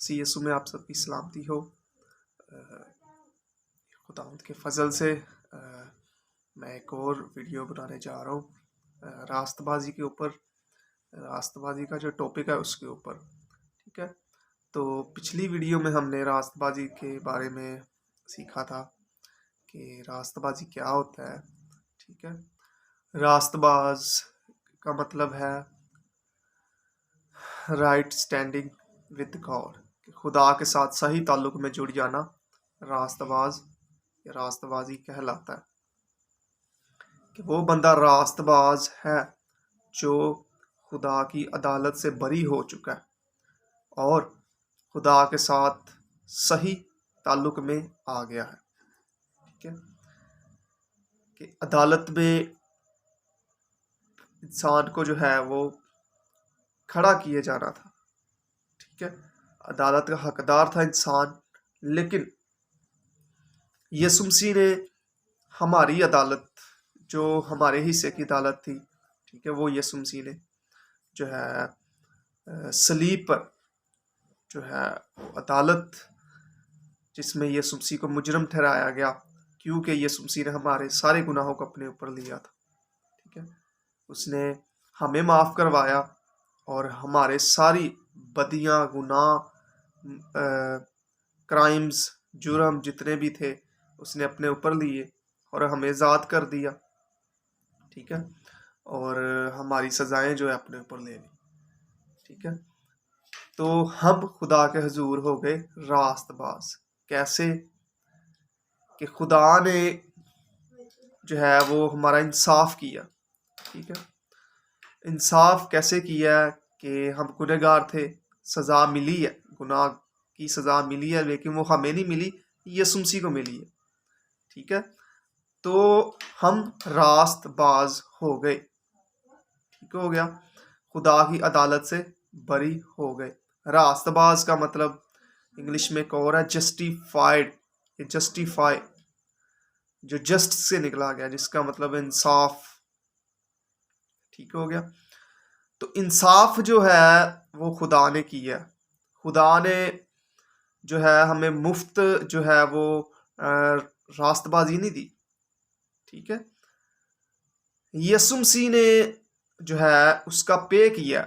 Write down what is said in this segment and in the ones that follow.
سی یسو میں آپ سب کی سلامتی ہو۔ خداوند کے فضل سے میں ایک اور ویڈیو بنانے جا رہا ہوں راست بازی کے اوپر، راست بازی کا جو ٹاپک ہے اس کے اوپر، ٹھیک ہے۔ تو پچھلی ویڈیو میں ہم نے راست بازی کے بارے میں سیکھا تھا کہ راست بازی کیا ہوتا ہے، ٹھیک ہے۔ راست باز کا مطلب ہے رائٹ سٹینڈنگ ود گاڈ، خدا کے ساتھ صحیح تعلق میں جڑ جانا راست باز یا راست بازی کہلاتا ہے۔ کہ وہ بندہ راست باز ہے جو خدا کی عدالت سے بری ہو چکا ہے اور خدا کے ساتھ صحیح تعلق میں آ گیا ہے، ٹھیک ہے۔ کہ عدالت میں انسان کو جو ہے وہ کھڑا کیے جانا تھا، ٹھیک ہے۔ عدالت کا حقدار تھا انسان، لیکن یسوع مسیح نے ہماری عدالت، جو ہمارے حصے کی عدالت تھی، ٹھیک ہے، وہ یسوع مسیح نے جو ہے صلیب پر جو ہے عدالت، جس میں یسوع مسیح کو مجرم ٹھہرایا گیا، کیونکہ یسوع مسیح نے ہمارے سارے گناہوں کو اپنے اوپر لیا تھا، ٹھیک ہے۔ اس نے ہمیں معاف کروایا اور ہمارے ساری بدیاں، گناہ، کرائمز، جرم جتنے بھی تھے اس نے اپنے اوپر لیے اور ہمیں آزاد کر دیا، ٹھیک ہے۔ اور ہماری سزائیں جو ہے اپنے اوپر لے لی، ٹھیک ہے۔ تو ہم خدا کے حضور ہو گئے راست باز۔ کیسے؟ کہ خدا نے جو ہے وہ ہمارا انصاف کیا، ٹھیک ہے۔ انصاف کیسے کیا؟ کہ ہم گنہگار تھے، سزا ملی ہے، گناہ کی سزا ملی ہے، لیکن وہ ہمیں نہیں ملی، یسوع مسیح کو ملی ہے، ٹھیک ہے۔ تو ہم راست باز ہو گئے، ٹھیک ہو گیا، خدا کی عدالت سے بری ہو گئے۔ راست باز کا مطلب انگلش میں ایک اور ہے جسٹیفائڈ، یہ جسٹیفائی جو جسٹ سے نکلا گیا، جس کا مطلب انصاف، ٹھیک ہو گیا۔ تو انصاف جو ہے وہ خدا نے کیا، خدا نے جو ہے ہمیں مفت جو ہے وہ راست بازی نہیں دی، ٹھیک ہے۔ یسوع مسیح نے جو ہے اس کا پے کیا،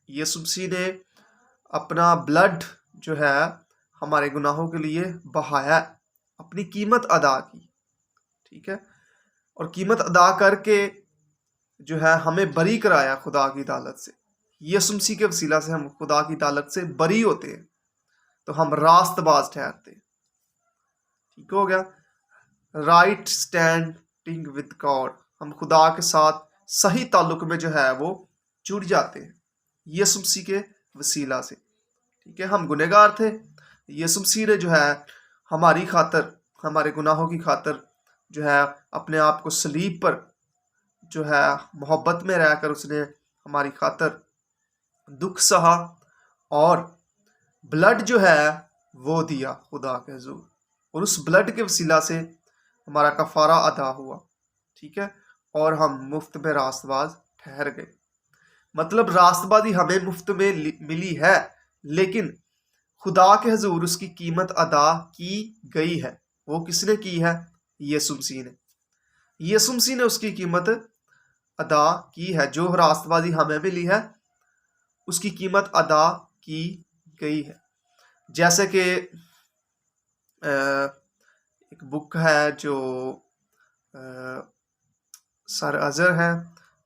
یسوع مسیح نے اپنا بلڈ جو ہے ہمارے گناہوں کے لیے بہایا، اپنی قیمت ادا کی، ٹھیک ہے۔ اور قیمت ادا کر کے جو ہے ہمیں بری کرایا خدا کی عدالت سے۔ یسوع مسیح کے وسیلہ سے ہم خدا کی عدالت سے بری ہوتے ہیں، تو ہم راست باز ٹھہرتے ہیں، ٹھیک ہو گیا۔ رائٹ سٹینڈنگ ود گاڈ، ہم خدا کے ساتھ صحیح تعلق میں جو ہے وہ جڑ جاتے ہیں یسوع مسیح کے وسیلہ سے، ٹھیک ہے۔ ہم گنہگار تھے، یسوع مسیح نے جو ہے ہماری خاطر، ہمارے گناہوں کی خاطر جو ہے اپنے آپ کو صلیب پر جو ہے محبت میں رہ کر اس نے ہماری خاطر دکھ سہا اور بلڈ جو ہے وہ دیا خدا کے حضور، اور اس بلڈ کے وسیلہ سے ہمارا کفارہ ادا ہوا، ٹھیک ہے۔ اور ہم مفت میں راست باز ٹھہر گئے۔ مطلب راست بازی ہمیں مفت میں ملی ہے، لیکن خدا کے حضور اس کی قیمت ادا کی گئی ہے۔ وہ کس نے کی ہے؟ یسوع مسیح نے، یسوع مسیح نے اس کی قیمت ادا کی ہے۔ جو راست بازی ہمیں ملی ہے اس کی قیمت ادا کی گئی ہے۔ جیسے کہ ایک بک ہے جو سر اظہر ہے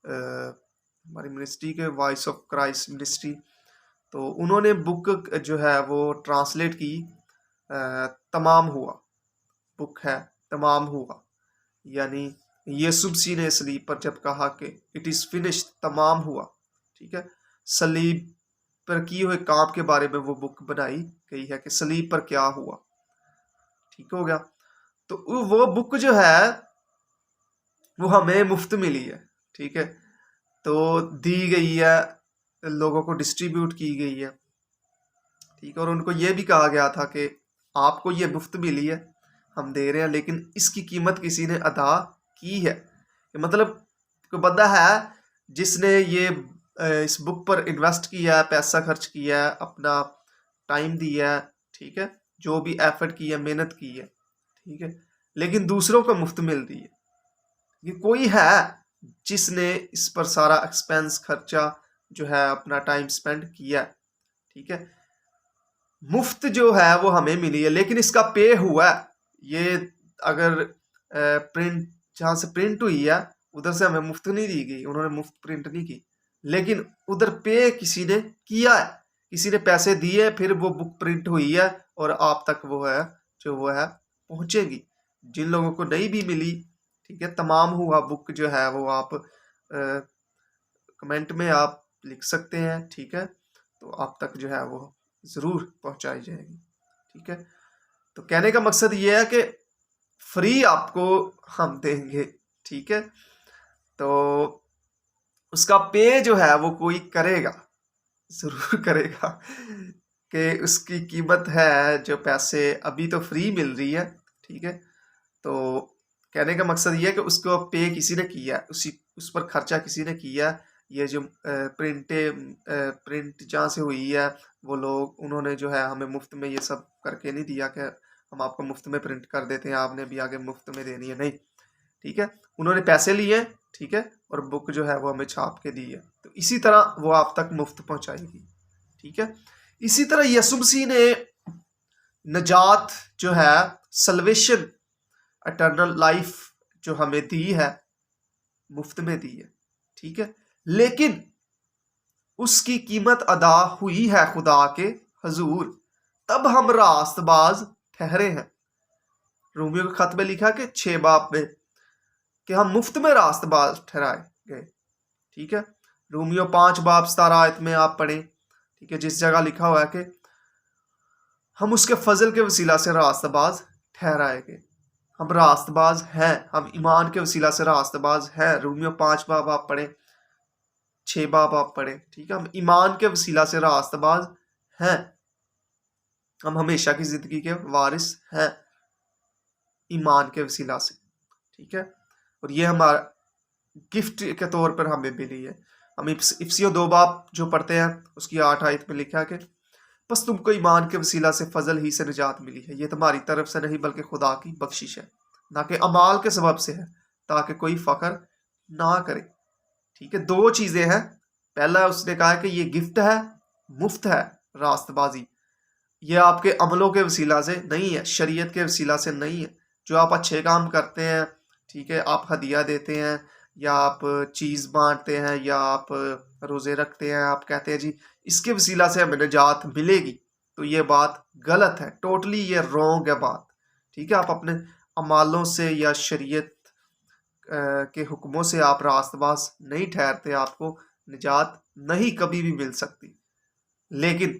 ہماری منسٹری کے، وائس آف کرائسٹ منسٹری، تو انہوں نے بک جو ہے وہ ٹرانسلیٹ کی تمام ہوا، بک ہے تمام ہوا، یعنی یسوع مسیح نے صلیب پر جب کہا کہ اٹ از فنشڈ، تمام ہوا، ٹھیک ہے، صلیب پر کیے ہوئے کام کے بارے میں وہ بک بنائی گئی ہے کہ صلیب پر کیا ہوا، ٹھیک ہو گیا۔ تو وہ بک جو ہے وہ ہمیں مفت ملی ہے، ٹھیک ہے، تو دی گئی ہے، لوگوں کو ڈسٹریبیوٹ کی گئی ہے، ٹھیک ہے۔ اور ان کو یہ بھی کہا گیا تھا کہ آپ کو یہ مفت ملی ہے، ہم دے رہے ہیں، لیکن اس کی قیمت کسی نے ادا کی ہے۔ مطلب کوئی بندہ ہے جس نے یہ اس بک پر انویسٹ کیا ہے، پیسہ خرچ کیا ہے، اپنا ٹائم دیا ہے، ٹھیک ہے، جو بھی ایفرٹ کی ہے، محنت کی ہے، ٹھیک ہے، لیکن دوسروں کو مفت مل رہی ہے. یہ کوئی ہے جس نے اس پر سارا ایکسپینس خرچہ جو ہے اپنا ٹائم سپینڈ کیا ہے، ٹھیک ہے. مفت جو ہے وہ ہمیں ملی ہے، لیکن اس کا پے ہوا ہے. یہ اگر پرنٹ جہاں سے پرنٹ ہوئی ہے ادھر سے ہمیں مفت نہیں دی گئی، انہوں نے مفت پرنٹ نہیں کی، لیکن ادھر پے کسی نے کیا ہے، کسی نے پیسے دیے، پھر وہ بک پرنٹ ہوئی ہے اور آپ تک وہ ہے جو وہ ہے پہنچے گی. جن لوگوں کو نہیں بھی ملی، ٹھیک ہے، تمام ہوا بک جو ہے وہ آپ کمنٹ میں آپ لکھ سکتے ہیں، ٹھیک ہے، تو آپ تک جو ہے وہ ضرور پہنچائی جائے گی. ٹھیک ہے، تو کہنے کا مقصد یہ ہے کہ فری آپ کو ہم دیں گے، ٹھیک ہے، تو اس کا پے جو ہے وہ کوئی کرے گا، ضرور کرے گا، کہ اس کی قیمت ہے جو پیسے ابھی تو فری مل رہی ہے، ٹھیک ہے. تو کہنے کا مقصد یہ ہے کہ اس کو پے کسی نے کیا، اس پر خرچہ کسی نے کیا. یہ جو پرنٹ جہاں سے ہوئی ہے وہ لوگ انہوں نے جو ہے ہمیں مفت میں یہ سب کر کے نہیں دیا کہ ہم آپ کو مفت میں پرنٹ کر دیتے ہیں، آپ نے بھی آگے مفت میں دینی ہے، نہیں، ٹھیک ہے. انہوں نے پیسے لیے، ٹھیک ہے، اور بک جو ہے وہ ہمیں چھاپ کے دی ہے، تو اسی طرح وہ آپ تک مفت پہنچائے گی. ٹھیک ہے، اسی طرح یسوع مسیح نے نجات جو ہے، سلویشن، اٹرنل لائف جو ہمیں دی ہے، مفت میں دی ہے، ٹھیک ہے، لیکن اس کی قیمت ادا ہوئی ہے خدا کے حضور، تب ہم راست باز ٹھہرے ہیں. رومیو کے خط میں لکھا کہ 6 باب میں کہ ہم مفت میں راست باز ٹھہرائے گئے. ٹھیک ہے، رومیو 5 باب 17 آیت میں آپ پڑھیں، ٹھیک ہے، جس جگہ لکھا ہوا ہے کہ ہم اس کے فضل کے وسیلہ سے راست باز ٹھہرائے گئے. ہم راست باز ہیں، ہم ایمان کے وسیلہ سے راست باز ہیں. رومیو 5 باب آپ پڑھیں، 6 باب آپ پڑھیں، ٹھیک ہے، ہم ایمان کے وسیلہ سے راست باز ہیں. ہم ہمیشہ کی زندگی کے وارث ہیں ایمان کے وسیلہ سے، ٹھیک ہے، اور یہ ہمارا گفٹ کے طور پر ہمیں ملی ہے. ہم افسیوں 2 باب جو پڑھتے ہیں اس کی 8 آیت میں لکھا کہ بس تم کو ایمان کے وسیلہ سے فضل ہی سے نجات ملی ہے، یہ تمہاری طرف سے نہیں بلکہ خدا کی بخشش ہے، نہ کہ اعمال کے سبب سے ہے، تاکہ کوئی فخر نہ کرے. ٹھیک ہے، 2 چیزیں ہیں. پہلا اس نے کہا کہ یہ گفٹ ہے، مفت ہے راست بازی، یہ آپ کے عملوں کے وسیلہ سے نہیں ہے، شریعت کے وسیلہ سے نہیں ہے. جو آپ اچھے کام کرتے ہیں، ٹھیک ہے، آپ ہدیہ دیتے ہیں، یا آپ چیز بانٹتے ہیں، یا آپ روزے رکھتے ہیں، آپ کہتے ہیں جی اس کے وسیلہ سے ہمیں نجات ملے گی، تو یہ بات غلط ہے، ٹوٹلی یہ رونگ ہے بات. ٹھیک ہے، آپ اپنے اعمالوں سے یا شریعت کے حکموں سے آپ راست باز نہیں ٹھہرتے، آپ کو نجات نہیں کبھی بھی مل سکتی. لیکن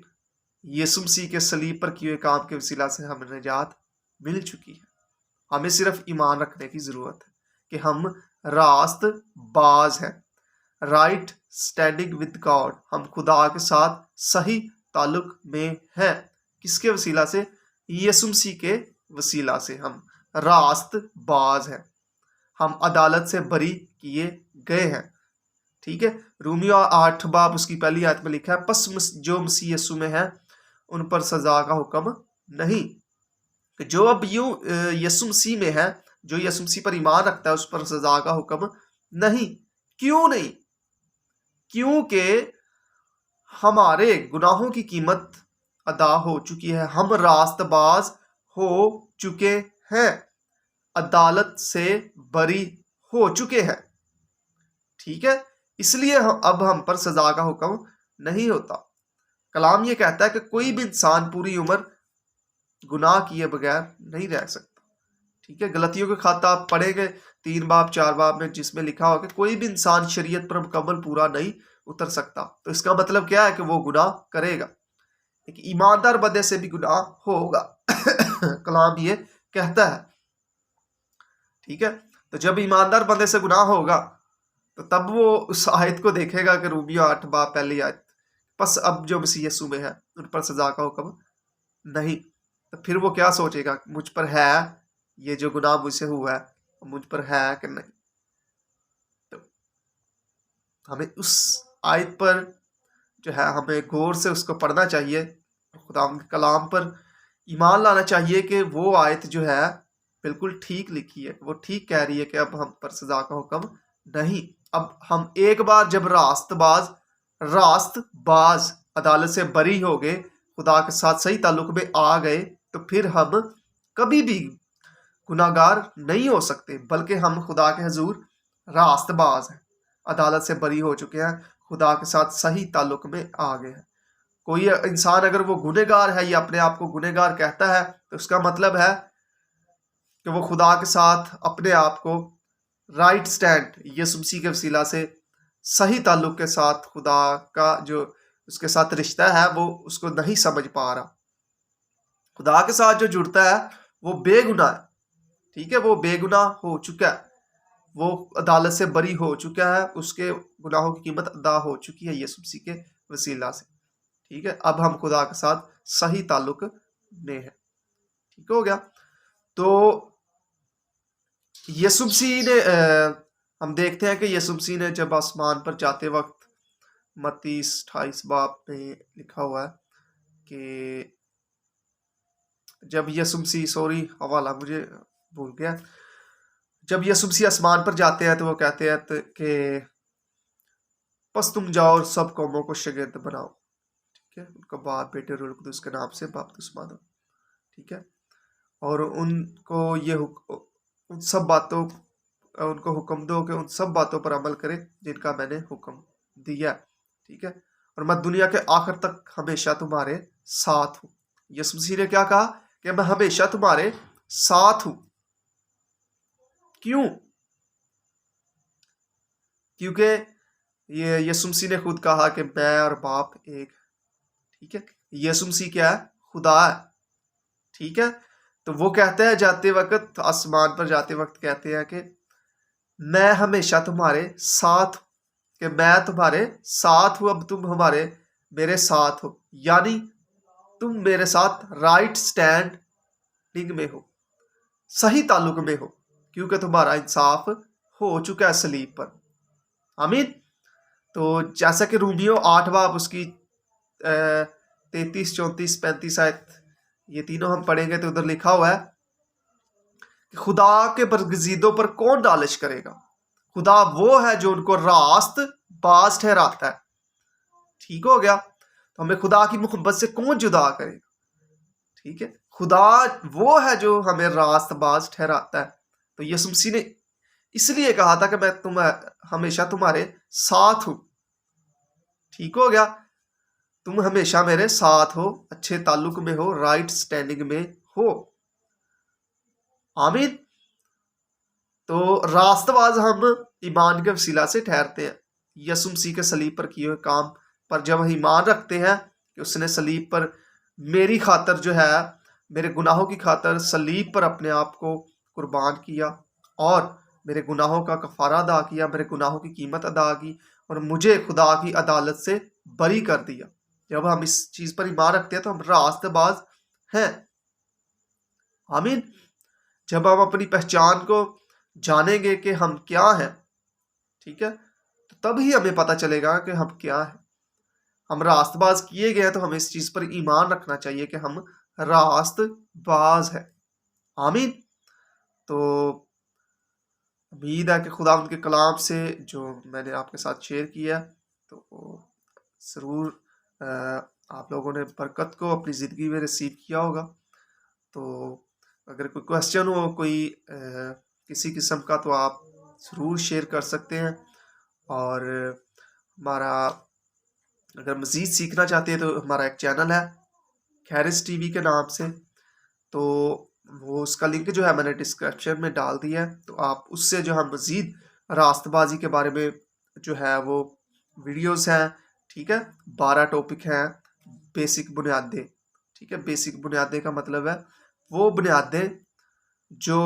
یسوع مسیح کے صلیب پر کیے کام کے وسیلہ سے ہمیں نجات مل چکی ہے. ہمیں صرف ایمان رکھنے کی ضرورت ہے کہ ہم راست باز ہیں، رائٹ اسٹینڈنگ ود گاڈ، ہم خدا کے ساتھ صحیح تعلق میں ہیں. کس کے وسیلہ سے؟ یسوع مسیح کے وسیلہ سے ہم راست باز ہیں، ہم عدالت سے بری کیے گئے ہیں. ٹھیک ہے، رومیو 8 باب اس کی پہلی آیت میں لکھا ہے پس جو مسیح یسوع میں ہے ان پر سزا کا حکم نہیں. جو اب یوں یسوع مسیح میں ہے، جو یسوع مسیح پر ایمان رکھتا ہے، اس پر سزا کا حکم نہیں. کیوں نہیں؟ کیونکہ ہمارے گناہوں کی قیمت ادا ہو چکی ہے، ہم راست باز ہو چکے ہیں، عدالت سے بری ہو چکے ہیں. ٹھیک ہے، اس لیے اب ہم پر سزا کا حکم نہیں ہوتا. کلام یہ کہتا ہے کہ کوئی بھی انسان پوری عمر گناہ کیے بغیر نہیں رہ سکتا. ٹھیک ہے، غلطیوں کے خط آپ پڑھیں گے 3 باب 4 باب میں، جس میں لکھا ہوا کہ کوئی بھی انسان شریعت پر مکمل پورا نہیں اتر سکتا. تو اس کا مطلب کیا ہے کہ وہ گناہ کرے گا. ایک ایماندار بندے سے بھی گناہ ہوگا کلام یہ کہتا ہے. ٹھیک ہے، تو جب ایماندار بندے سے گناہ ہوگا تو تب وہ اس آیت کو دیکھے گا کہ رومیو 8 باب پہلی آیت، پس اب جو مسیح یسوع میں ہے ان پر سزا کا حکم نہیں. تو پھر وہ کیا سوچے گا؟ مجھ پر ہے یہ جو گناہ مجھ سے ہوا ہے، مجھ پر ہے کہ نہیں. تو ہمیں اس آیت پر جو ہے ہمیں غور سے اس کو پڑھنا چاہیے، خدا کے کلام پر ایمان لانا چاہیے کہ وہ آیت جو ہے بالکل ٹھیک لکھی ہے، وہ ٹھیک کہہ رہی ہے کہ اب ہم پر سزا کا حکم نہیں۔ اب ہم ایک بار جب راست باز عدالت سے بری ہو گئے، خدا کے ساتھ صحیح تعلق میں آ گئے، تو پھر ہم کبھی بھی گناہ گار نہیں ہو سکتے، بلکہ ہم خدا کے حضور راست باز ہیں، عدالت سے بری ہو چکے ہیں، خدا کے ساتھ صحیح تعلق میں آ گئے ہیں۔ کوئی انسان اگر وہ گنہگار ہے یا اپنے آپ کو گنہگار کہتا ہے تو اس کا مطلب ہے کہ وہ خدا کے ساتھ اپنے آپ کو رائٹ سٹینڈ یسوع مسیح کے وسیلہ سے صحیح تعلق کے ساتھ خدا کا جو اس کے ساتھ رشتہ ہے وہ اس کو نہیں سمجھ پا رہا۔ خدا کے ساتھ جو جڑتا ہے وہ بے گناہ ہے، ٹھیک ہے، وہ بے گناہ ہو چکا ہے، وہ عدالت سے بری ہو چکا ہے، اس کے گناہوں کی قیمت ادا ہو چکی ہے یسوع مسیح کے وسیلہ سے، ٹھیک ہے۔ اب ہم خدا کے ساتھ صحیح تعلق میں ہیں، ٹھیک ہو گیا۔ تو یسوع مسیح نے ہم دیکھتے ہیں کہ یسوع مسیح نے جب آسمان پر جاتے وقت متی 28 باب میں لکھا ہوا ہے کہ جب یسوع مسیح حوالہ مجھے بھول گیا، جب یسوع مسیح آسمان پر جاتے ہیں تو وہ کہتے ہیں کہ پس تم جاؤ اور سب قوموں کو شاگرد بناؤ، ٹھیک ہے، ان کا باپ بیٹے روح القدس کے نام سے بپتسمہ دو، ٹھیک ہے، اور ان کو ان کو حکم دو کہ ان سب باتوں پر عمل کرے جن کا میں نے حکم دیا، ٹھیک ہے، اور میں دنیا کے آخر تک ہمیشہ تمہارے ساتھ ہوں۔ یسوع مسیح نے کیا کہا کہ میں ہمیشہ تمہارے ساتھ ہوں۔ کیوں؟ کیونکہ یہ یسوع مسیح نے خود کہا کہ میں اور باپ ایک، ٹھیک ہے، یسوع مسیح کیا ہے؟ خدا ہے، ٹھیک ہے۔ تو وہ کہتے ہیں جاتے وقت آسمان پر جاتے وقت کہتے ہیں کہ میں ہمیشہ تمہارے ساتھ ہوں، کہ میں تمہارے ساتھ ہوں، اب تم میرے ساتھ ہو، یعنی تم میرے ساتھ رائٹ سٹینڈنگ میں ہو، صحیح تعلق میں ہو، کیونکہ تمہارا انصاف ہو چکا ہے صلیب پر، آمین۔ تو جیسا کہ رومیو 8 باب اس کی 33 34 35 آیت یہ تینوں ہم پڑھیں گے تو ادھر لکھا ہوا ہے کہ خدا کے برگزیدوں پر کون نالش کرے گا؟ خدا وہ ہے جو ان کو راست باز ٹھہراتا ہے، ٹھیک ہو گیا۔ تو ہمیں خدا کی محبت سے کون جدا کرے گا؟ ٹھیک ہے، خدا وہ ہے جو ہمیں راست باز ٹھہراتا ہے۔ تو یسوع مسیح نے اس لیے کہا تھا کہ میں ہمیشہ تمہارے ساتھ ہوں، ٹھیک ہو گیا، تم ہمیشہ میرے ساتھ ہو، اچھے تعلق میں ہو، رائٹ سٹینڈنگ میں ہو، آمین۔ تو راست باز ہم ایمان کے وسیلہ سے ٹھہرتے ہیں، یسوع مسیح کے صلیب پر کیے ہوئے کام پر جب ہم ایمان رکھتے ہیں کہ اس نے صلیب پر میری خاطر جو ہے، میرے گناہوں کی خاطر صلیب پر اپنے آپ کو قربان کیا اور میرے گناہوں کا کفارہ ادا کیا، میرے گناہوں کی قیمت ادا کی اور مجھے خدا کی عدالت سے بری کر دیا۔ جب ہم اس چیز پر ایمان رکھتے ہیں تو ہم راست باز ہیں، آمین۔ جب ہم اپنی پہچان کو جانیں گے کہ ہم کیا ہیں، ٹھیک ہے، تو تب ہی ہمیں پتہ چلے گا کہ ہم کیا ہیں۔ ہم راست باز کیے گئے تو ہمیں اس چیز پر ایمان رکھنا چاہیے کہ ہم راست باز ہیں، آمین۔ تو امید ہے کہ خدا ان کے کلام سے جو میں نے آپ کے ساتھ شیئر کیا تو ضرور آپ لوگوں نے برکت کو اپنی زندگی میں ریسیو کیا ہوگا۔ تو اگر کوئی کویسچن ہو کوئی کسی قسم کا تو آپ ضرور شیئر کر سکتے ہیں، اور ہمارا اگر مزید سیکھنا چاہتے ہیں تو ہمارا ایک چینل ہے خیرس ٹی وی کے نام سے، تو وہ اس کا لنک جو ہے میں نے ڈسکرپشن میں ڈال دیا ہے، تو آپ اس سے جو ہے مزید راست بازی کے بارے میں جو ہے وہ ویڈیوز ہیں، ٹھیک ہے، 12 ٹاپک ہیں، بیسک بنیادیں، ٹھیک ہے، بیسک بنیادیں کا مطلب ہے وہ بنیادیں جو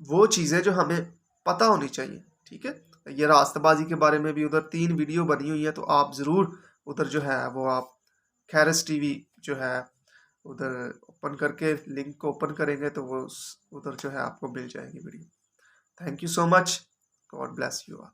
وہ چیزیں جو ہمیں پتہ ہونی چاہیے، ٹھیک ہے۔ یہ راست بازی کے بارے میں بھی ادھر 3 ویڈیو بنی ہوئی ہے، تو آپ ضرور ادھر جو ہے وہ آپ خیرس ٹی وی جو ہے ادھر اوپن کر کے لنک کو اوپن کریں گے تو وہ ادھر جو ہے آپ کو مل جائے گی video. Thank you so much, God bless you all.